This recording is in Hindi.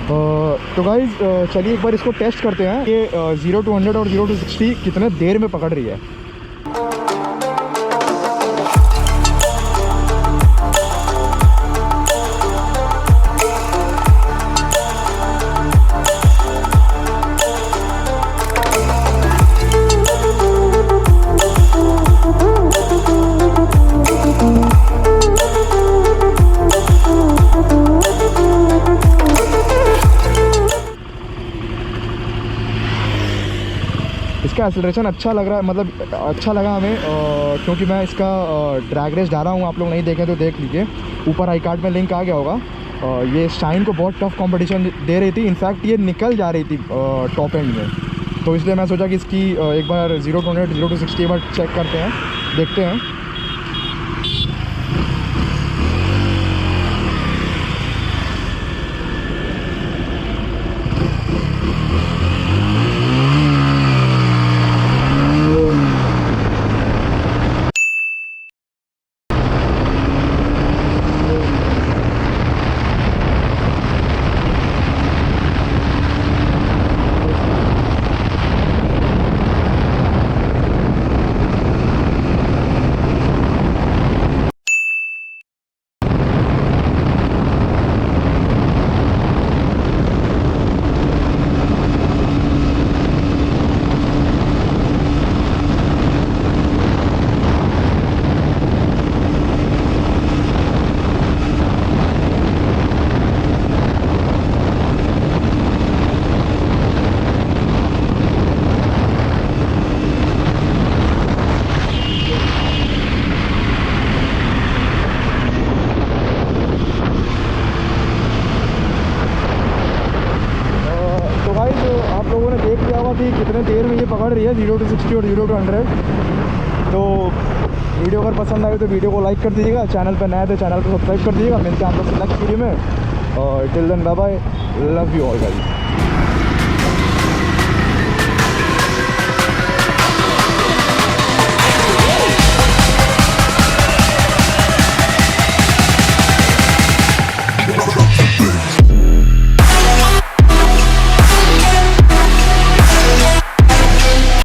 तो गाइज चलिए एक बार इसको टेस्ट करते हैं ये 0 to 100 और 0 to 60 कितने देर में पकड़ रही है। इसका एक्सेलरेशन अच्छा लग रहा है, मतलब अच्छा लगा हमें, क्योंकि मैं इसका ड्रैग रेस डाला हूँ। आप लोग नहीं देखें तो देख लीजिए, ऊपर आई कार्ड में लिंक आ गया होगा। ये शाइन को बहुत टफ कंपटीशन दे रही थी, इनफैक्ट ये निकल जा रही थी टॉप एंड में। तो इसलिए मैं सोचा कि इसकी एक बार 0 to 100 0 to 60 एक बार चेक करते हैं, देखते हैं। आप लोगों ने देख लिया होगा कि कितने देर में ये पकड़ रही है 0 to 60 और 0 to 100। तो वीडियो अगर पसंद आए तो वीडियो को लाइक कर दीजिएगा, चैनल पर नया है तो चैनल को सब्सक्राइब कर दीजिएगा। मिलते हैं आप लोग से नेक्स्ट वीडियो में, और till then bye bye, love you all guys.